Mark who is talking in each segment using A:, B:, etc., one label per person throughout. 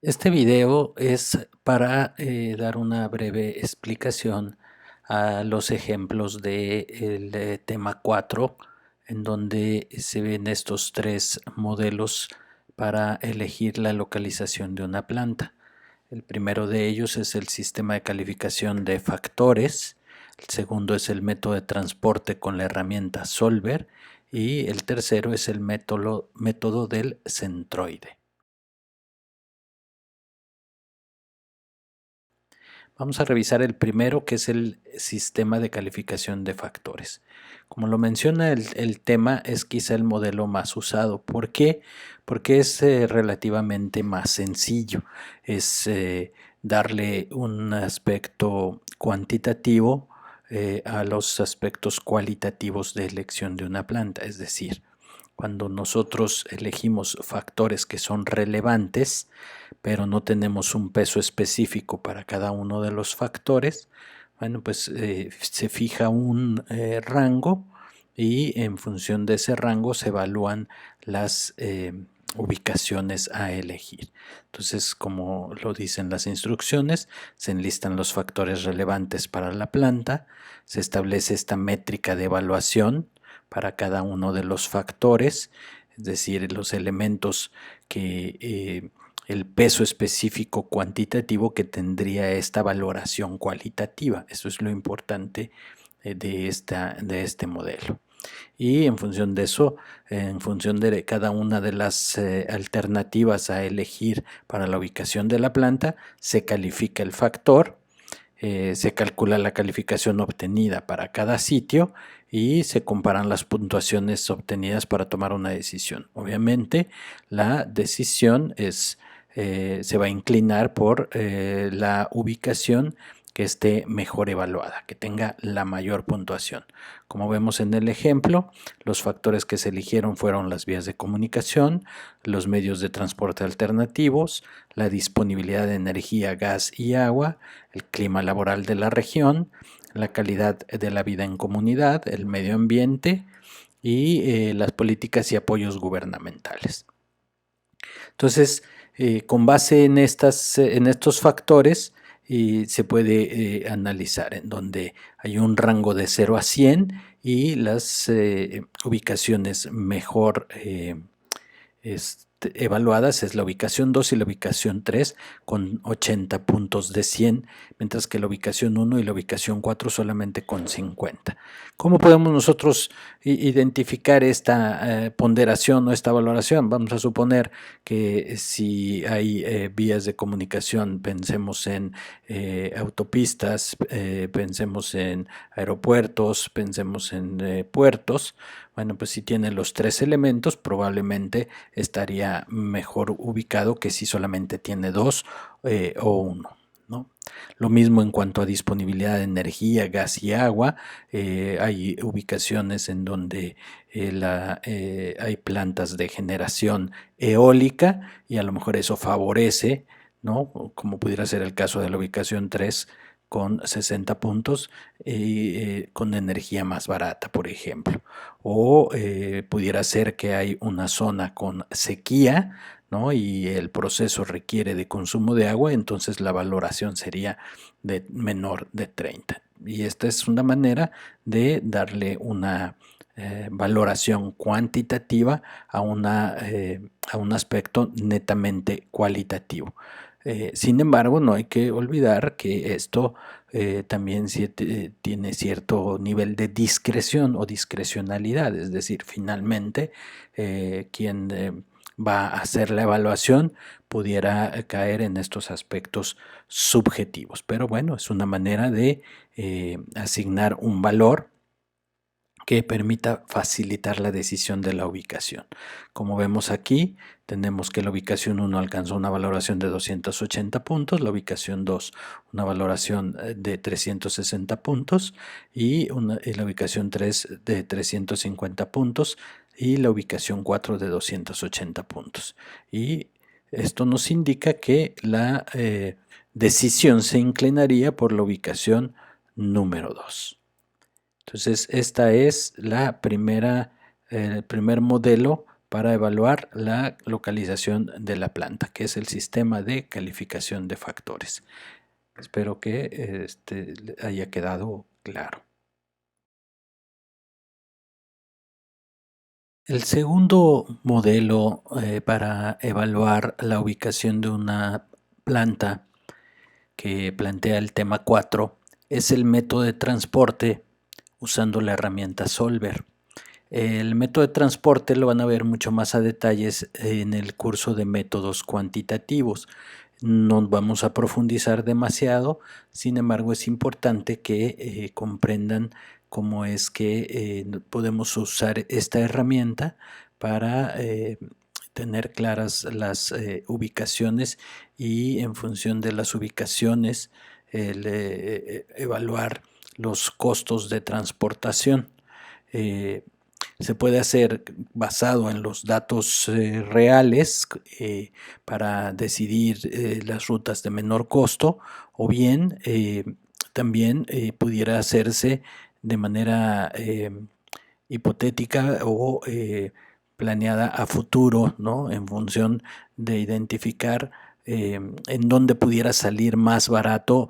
A: Este video es para dar una breve explicación a los ejemplos del tema 4, en donde se ven estos tres modelos para elegir la localización de una planta. El primero de ellos es el sistema de calificación de factores, el segundo es el método de transporte con la herramienta Solver y el tercero es el método del centroide. Vamos a revisar el primero, que es el sistema de calificación de factores. Como lo menciona el tema, es quizá el modelo más usado. ¿Por qué? Porque es relativamente más sencillo. Es darle un aspecto cuantitativo a los aspectos cualitativos de elección de una planta. Es decir, cuando nosotros elegimos factores que son relevantes, pero no tenemos un peso específico para cada uno de los factores, bueno, pues se fija un rango y en función de ese rango se evalúan las ubicaciones a elegir. Entonces, como lo dicen las instrucciones, se enlistan los factores relevantes para la planta, se establece esta métrica de evaluación para cada uno de los factores, es decir, los elementos que el peso específico cuantitativo que tendría esta valoración cualitativa. Eso es lo importante de este modelo. Y en función de eso, en función de cada una de las alternativas a elegir para la ubicación de la planta, se califica el factor, se calcula la calificación obtenida para cada sitio y se comparan las puntuaciones obtenidas para tomar una decisión. Obviamente, la decisión se va a inclinar por la ubicación que esté mejor evaluada, que tenga la mayor puntuación. Como vemos en el ejemplo, los factores que se eligieron fueron las vías de comunicación, los medios de transporte alternativos, la disponibilidad de energía, gas y agua, el clima laboral de la región, la calidad de la vida en comunidad, el medio ambiente y las políticas y apoyos gubernamentales. Entonces, con base en estos factores, se puede analizar en donde hay un rango de 0 a 100 y las ubicaciones mejor evaluadas es la ubicación 2 y la ubicación 3 con 80 puntos de 100, mientras que la ubicación 1 y la ubicación 4 solamente con 50. ¿Cómo podemos nosotros identificar esta ponderación o esta valoración? Vamos a suponer que si hay vías de comunicación, pensemos en autopistas, pensemos en aeropuertos, pensemos en puertos. Bueno, pues si tiene los tres elementos, probablemente estaría mejor ubicado que si solamente tiene dos o uno, ¿no? Lo mismo en cuanto a disponibilidad de energía, gas y agua. Hay ubicaciones en donde hay plantas de generación eólica y a lo mejor eso favorece, ¿no? Como pudiera ser el caso de la ubicación 3 con 60 puntos y con energía más barata, por ejemplo. O pudiera ser que hay una zona con sequía, ¿no? Y el proceso requiere de consumo de agua, entonces la valoración sería de menor de 30. Y esta es una manera de darle una valoración cuantitativa a un aspecto netamente cualitativo. Sin embargo, no hay que olvidar que esto también tiene cierto nivel de discreción o discrecionalidad, es decir, finalmente quien va a hacer la evaluación pudiera caer en estos aspectos subjetivos. Pero bueno, es una manera de asignar un valor que permita facilitar la decisión de la ubicación. Como vemos aquí, tenemos que la ubicación 1 alcanzó una valoración de 280 puntos, la ubicación 2 una valoración de 360 puntos y la ubicación 3 de 350 puntos y la ubicación 4 de 280 puntos. Y esto nos indica que la decisión se inclinaría por la ubicación número 2. Entonces, esta es el primer modelo para evaluar la localización de la planta, que es el sistema de calificación de factores. Espero que haya quedado claro. El segundo modelo para evaluar la ubicación de una planta que plantea el tema 4 es el método de transporte usando la herramienta Solver. El método de transporte lo van a ver mucho más a detalles en el curso de métodos cuantitativos. No vamos a profundizar demasiado, sin embargo es importante que comprendan cómo es que podemos usar esta herramienta para tener claras las ubicaciones y en función de las ubicaciones evaluar los costos de transportación. Se puede hacer basado en los datos reales para decidir las rutas de menor costo, o bien también pudiera hacerse de manera hipotética o planeada a futuro, ¿no? En función de identificar en dónde pudiera salir más barato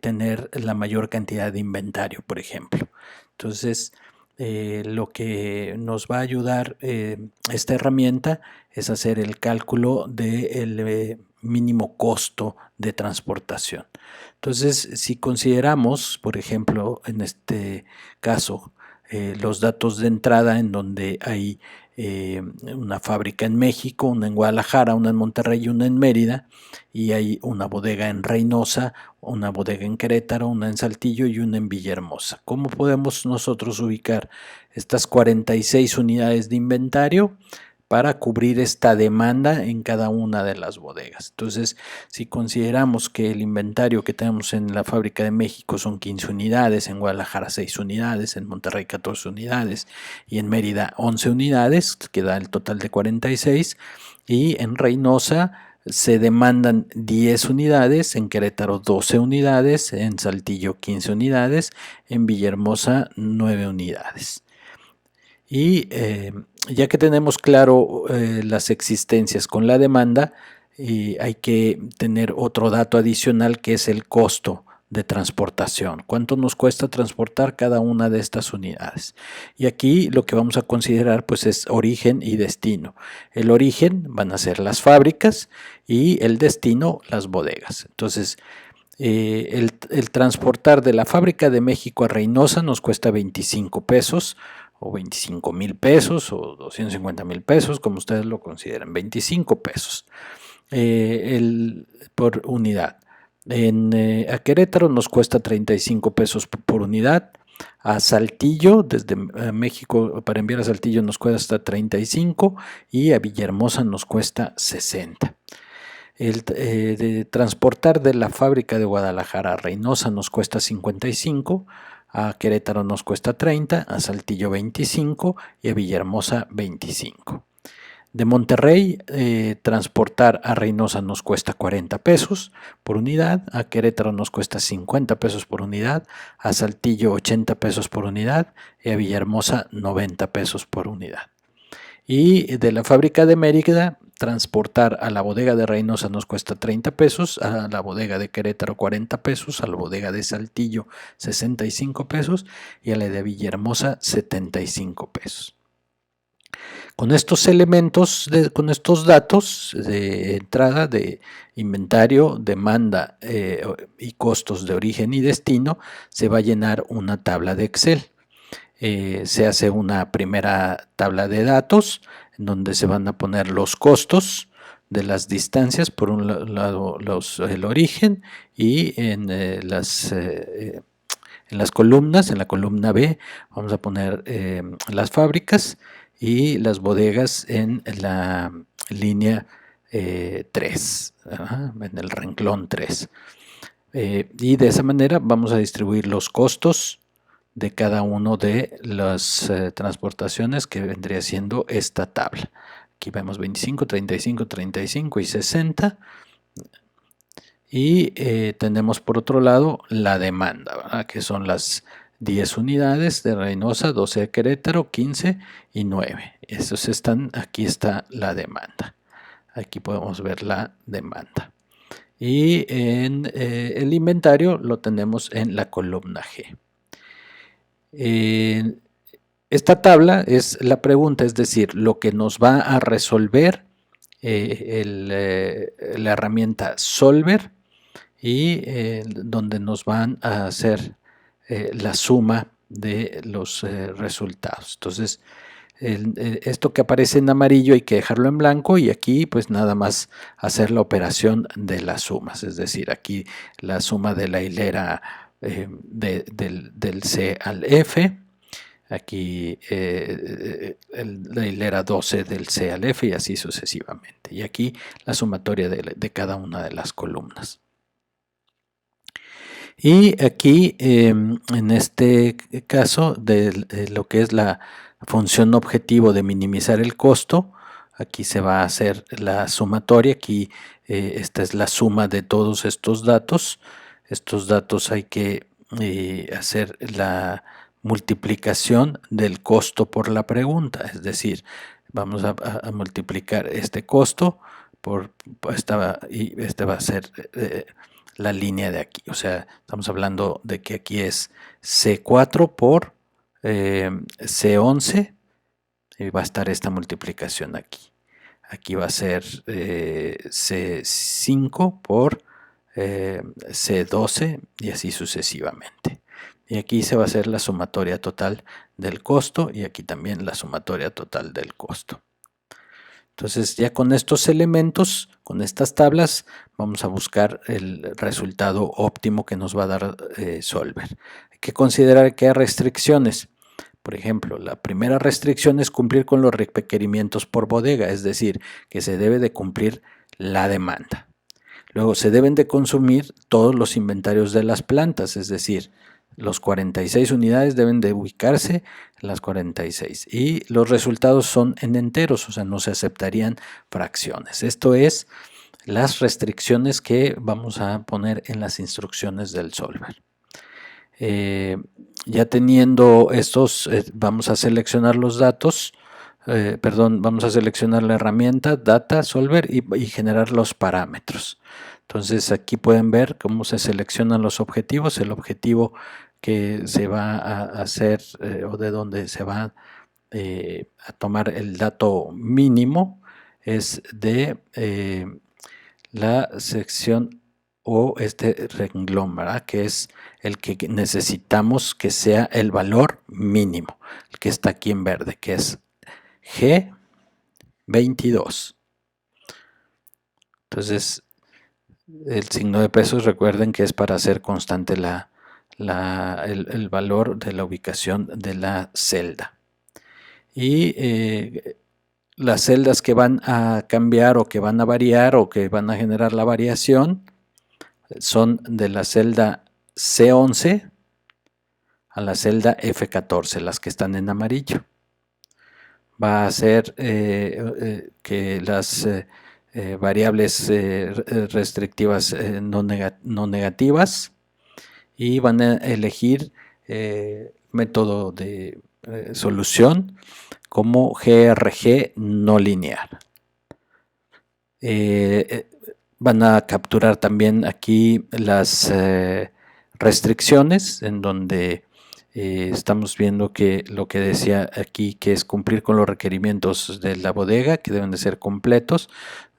A: tener la mayor cantidad de inventario, por ejemplo. Entonces, lo que nos va a ayudar esta herramienta es hacer el cálculo del mínimo costo de transportación. Entonces, si consideramos, por ejemplo, en este caso, los datos de entrada en donde hay una fábrica en México, una en Guadalajara, una en Monterrey y una en Mérida, y hay una bodega en Reynosa, una bodega en Querétaro, una en Saltillo y una en Villahermosa. ¿Cómo podemos nosotros ubicar estas 46 unidades de inventario para cubrir esta demanda en cada una de las bodegas? Entonces, si consideramos que el inventario que tenemos en la fábrica de México son 15 unidades, en Guadalajara 6 unidades, en Monterrey 14 unidades y en Mérida 11 unidades, que da el total de 46, y en Reynosa se demandan 10 unidades, en Querétaro 12 unidades, en Saltillo 15 unidades, en Villahermosa 9 unidades. Y ya que tenemos claro las existencias con la demanda, hay que tener otro dato adicional que es el costo de transportación. ¿Cuánto nos cuesta transportar cada una de estas unidades? Y aquí lo que vamos a considerar pues es origen y destino. El origen van a ser las fábricas y el destino las bodegas. Entonces, el transportar de la fábrica de México a Reynosa nos cuesta 25 pesos o 25,000 pesos o 250,000 pesos, como ustedes lo consideren, 25 pesos por unidad. A Querétaro nos cuesta 35 pesos por unidad. A Saltillo, desde México para enviar a Saltillo nos cuesta 35 y a Villahermosa nos cuesta 60. De transportar de la fábrica de Guadalajara a Reynosa nos cuesta 55, a Querétaro nos cuesta 30, a Saltillo 25 y a Villahermosa 25. De Monterrey, transportar a Reynosa nos cuesta 40 pesos por unidad, a Querétaro nos cuesta 50 pesos por unidad, a Saltillo 80 pesos por unidad y a Villahermosa 90 pesos por unidad. Y de la fábrica de Mérida, transportar a la bodega de Reynosa nos cuesta 30 pesos, a la bodega de Querétaro 40 pesos, a la bodega de Saltillo 65 pesos y a la de Villahermosa 75 pesos. Con estos elementos, con estos datos de entrada de inventario, demanda y costos de origen y destino, se va a llenar una tabla de Excel. Se hace una primera tabla de datos en donde se van a poner los costos de las distancias, por un lado el origen, y en las columnas, en la columna B, vamos a poner las fábricas y las bodegas en la línea 3, en el renglón 3. Y de esa manera vamos a distribuir los costos de cada uno de las transportaciones, que vendría siendo esta tabla. Aquí vemos 25, 35, 35 y 60. Y tenemos por otro lado la demanda, ¿verdad? Que son las 10 unidades de Reynosa, 12 de Querétaro, 15 y 9. Esos están, aquí está la demanda. Aquí podemos ver la demanda. Y en el inventario lo tenemos en la columna G. Esta tabla es la pregunta, es decir, lo que nos va a resolver la herramienta Solver y donde nos van a hacer la suma de los resultados. Entonces, esto que aparece en amarillo hay que dejarlo en blanco y aquí pues nada más hacer la operación de las sumas, es decir, aquí la suma de la hilera del C al F, aquí la hilera 12 del C al F y así sucesivamente. Y aquí la sumatoria de cada una de las columnas. Y aquí, en este caso, de lo que es la función objetivo de minimizar el costo, aquí se va a hacer la sumatoria. Aquí esta es la suma de todos estos datos. Estos datos hay que hacer la multiplicación del costo por la pregunta, es decir, vamos a multiplicar este costo por esta, y este va a ser la línea de aquí. O sea, estamos hablando de que aquí es C4 por C11 y va a estar esta multiplicación aquí. Aquí va a ser C5 por C12 y así sucesivamente. Y aquí se va a hacer la sumatoria total del costo y aquí también la sumatoria total del costo. Entonces ya con estos elementos, con estas tablas, vamos a buscar el resultado óptimo que nos va a dar Solver. Hay que considerar que hay restricciones. Por ejemplo, la primera restricción es cumplir con los requerimientos por bodega, es decir, que se debe de cumplir la demanda. Luego se deben de consumir todos los inventarios de las plantas, es decir, los 46 unidades deben de ubicarse en las 46 y los resultados son en enteros, o sea, no se aceptarían fracciones. Esto es las restricciones que vamos a poner en las instrucciones del Solver. Ya teniendo estos, vamos a seleccionar los datos, vamos a seleccionar la herramienta Data Solver y generar los parámetros. Entonces aquí pueden ver cómo se seleccionan los objetivos, el objetivo que se va a hacer o de donde se va a tomar el dato mínimo es de la sección o este renglón, ¿verdad? Que es el que necesitamos que sea el valor mínimo, el que está aquí en verde, que es G22. Entonces, el signo de pesos, recuerden que es para hacer constante el valor de la ubicación de la celda. Y las celdas que van a cambiar o que van a variar o que van a generar la variación son de la celda C11 a la celda F14, las que están en amarillo. Va a hacer que las variables restrictivas no negativas y van a elegir método de solución como GRG no lineal. Van a capturar también aquí las restricciones en donde estamos viendo que lo que decía aquí que es cumplir con los requerimientos de la bodega que deben de ser completos,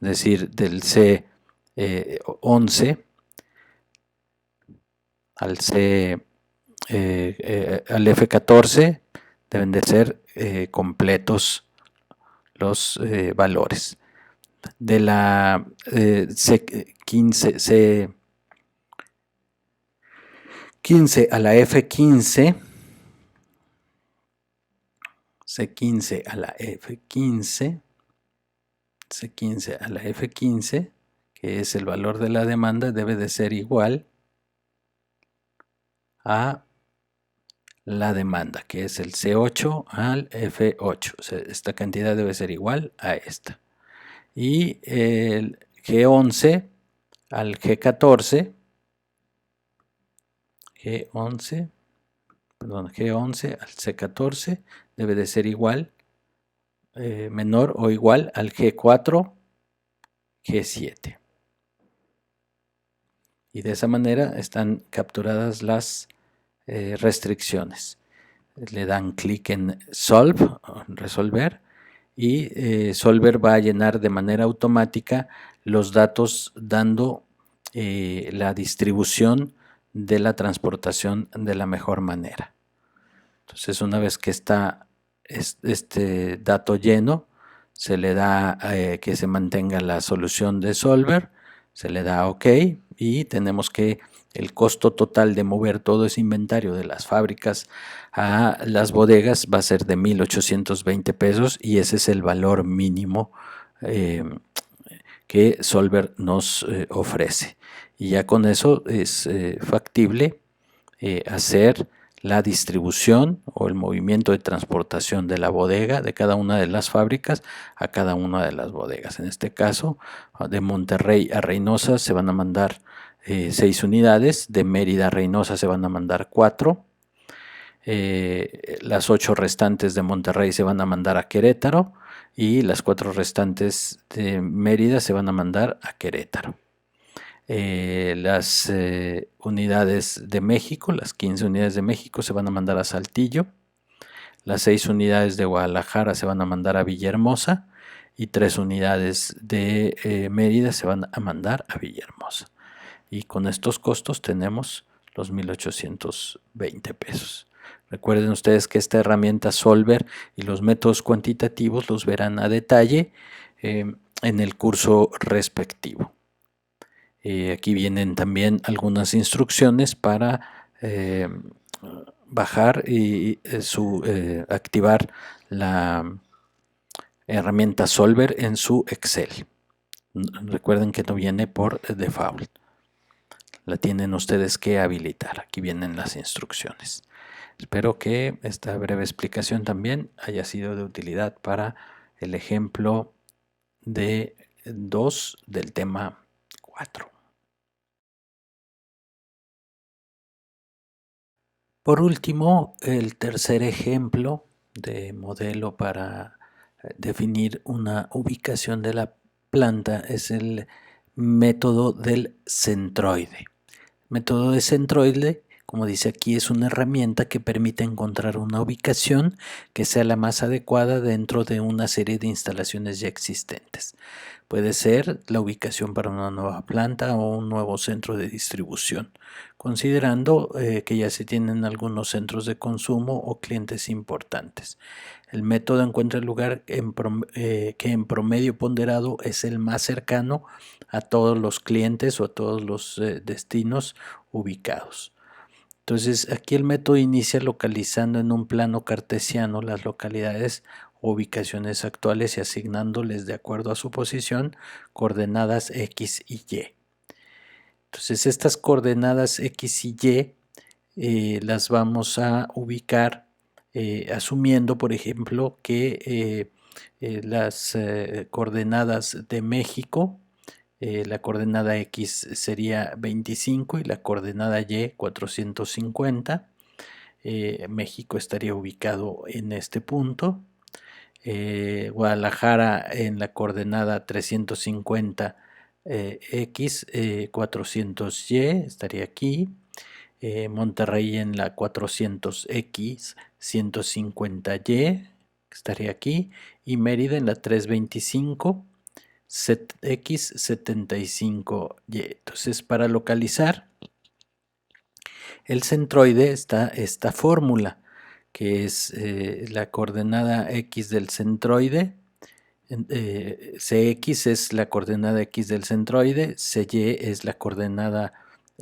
A: es decir, del C11 al al F14 deben de ser completos los valores. De la C15 a la F15, C15 a la F15, C15 a la F15, que es el valor de la demanda, debe de ser igual a la demanda, que es el C8 al F8. O sea, esta cantidad debe ser igual a esta. Y el G11 al G14, G11 G11 al C14 debe de ser igual, menor o igual al G4, G7. Y de esa manera están capturadas las restricciones. Le dan clic en Solve, resolver, y Solver va a llenar de manera automática los datos dando la distribución de la transportación de la mejor manera. Entonces, una vez que está este dato lleno, se le da que se mantenga la solución de Solver, se le da OK y tenemos que el costo total de mover todo ese inventario de las fábricas a las bodegas va a ser de 1,820 pesos y ese es el valor mínimo que Solver nos ofrece. Y ya con eso es factible hacer la distribución o el movimiento de transportación de la bodega de cada una de las fábricas a cada una de las bodegas. En este caso, de Monterrey a Reynosa se van a mandar 6 unidades, de Mérida a Reynosa se van a mandar 4, las 8 restantes de Monterrey se van a mandar a Querétaro y las 4 restantes de Mérida se van a mandar a Querétaro. Las unidades de México, las 15 unidades de México se van a mandar a Saltillo, las 6 unidades de Guadalajara se van a mandar a Villahermosa y 3 unidades de Mérida se van a mandar a Villahermosa. Y con estos costos tenemos los 1,820 pesos. Recuerden ustedes que esta herramienta Solver y los métodos cuantitativos los verán a detalle en el curso respectivo. Aquí vienen también algunas instrucciones para bajar y activar la herramienta Solver en su Excel. Recuerden que no viene por default. La tienen ustedes que habilitar. Aquí vienen las instrucciones. Espero que esta breve explicación también haya sido de utilidad para el ejemplo de 2 del tema 4. Por último, el tercer ejemplo de modelo para definir una ubicación de la planta es el método del centroide. El método de centroide, como dice aquí, es una herramienta que permite encontrar una ubicación que sea la más adecuada dentro de una serie de instalaciones ya existentes. Puede ser la ubicación para una nueva planta o un nuevo centro de distribución, considerando que ya se tienen algunos centros de consumo o clientes importantes. El método encuentra el lugar que en promedio ponderado es el más cercano a todos los clientes o a todos los destinos ubicados. Entonces, aquí el método inicia localizando en un plano cartesiano las localidades o ubicaciones actuales y asignándoles de acuerdo a su posición coordenadas X y Y. Entonces, estas coordenadas X y Y las vamos a ubicar asumiendo, por ejemplo, que las coordenadas de México, la coordenada X sería 25 y la coordenada Y 450. México estaría ubicado en este punto. Guadalajara en la coordenada 350 X, 400Y estaría aquí. Monterrey en la 400X, 150Y estaría aquí. Y Mérida en la 325 X 75Y. Entonces, para localizar el centroide está esta fórmula, que es la coordenada X del centroide. Cx es la coordenada X del centroide, Cy es la coordenada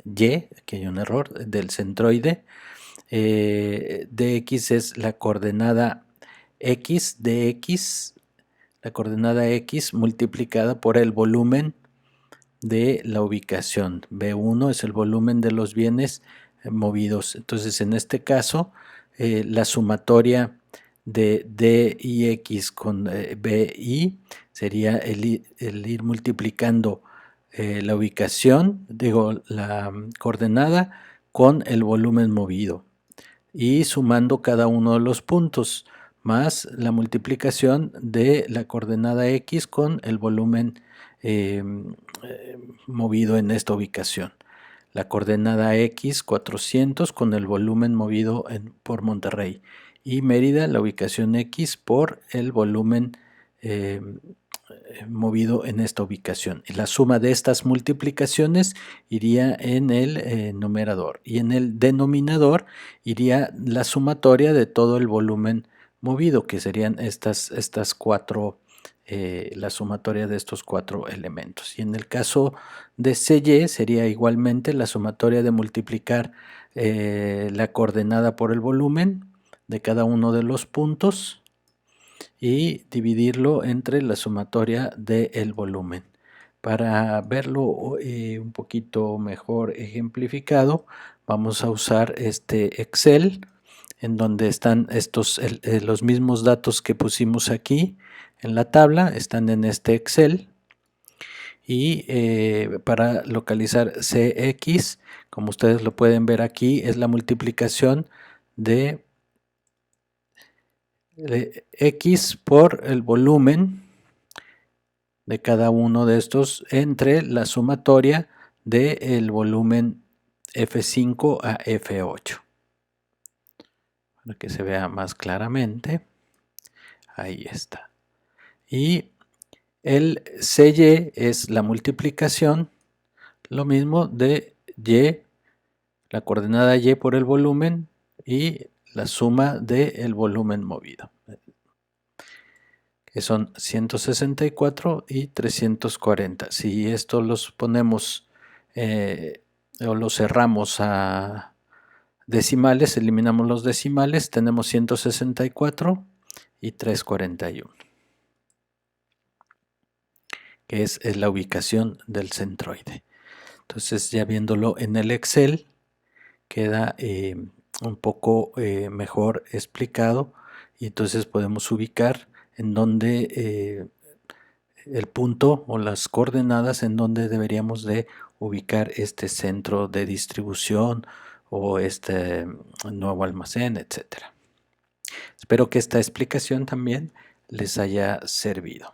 A: Y, aquí hay un error, del centroide. Dx es la coordenada X de X, la coordenada X multiplicada por el volumen de la ubicación. B1 es el volumen de los bienes movidos. Entonces, en este caso, la sumatoria de D y X con BI sería el ir multiplicando la ubicación, digo, la coordenada con el volumen movido. y sumando cada uno de los puntos, más la multiplicación de la coordenada X con el volumen movido en esta ubicación. La coordenada X 400 con el volumen movido por Monterrey, y Mérida la ubicación X por el volumen movido en esta ubicación. Y la suma de estas multiplicaciones iría en el numerador, y en el denominador iría la sumatoria de todo el volumen movido, que serían estas cuatro, la sumatoria de estos cuatro elementos. Y en el caso de CY sería igualmente la sumatoria de multiplicar la coordenada por el volumen de cada uno de los puntos y dividirlo entre la sumatoria del volumen. Para verlo un poquito mejor ejemplificado, vamos a usar este Excel, en donde están los mismos datos que pusimos aquí en la tabla, están en este Excel. Y para localizar CX, como ustedes lo pueden ver aquí, es la multiplicación de X por el volumen de cada uno de estos entre la sumatoria del volumen F5 a F8. Para que se vea más claramente, ahí está. Y el CY es la multiplicación, lo mismo de Y, la coordenada Y por el volumen y la suma del volumen movido, que son 164 y 340. Si esto los ponemos o los cerramos a decimales, eliminamos los decimales, tenemos 164 y 341, que es la ubicación del centroide. Entonces, ya viéndolo en el Excel, queda un poco mejor explicado, y entonces podemos ubicar en donde el punto o las coordenadas en donde deberíamos de ubicar este centro de distribución o este nuevo almacén, etcétera. Espero que esta explicación también les haya servido.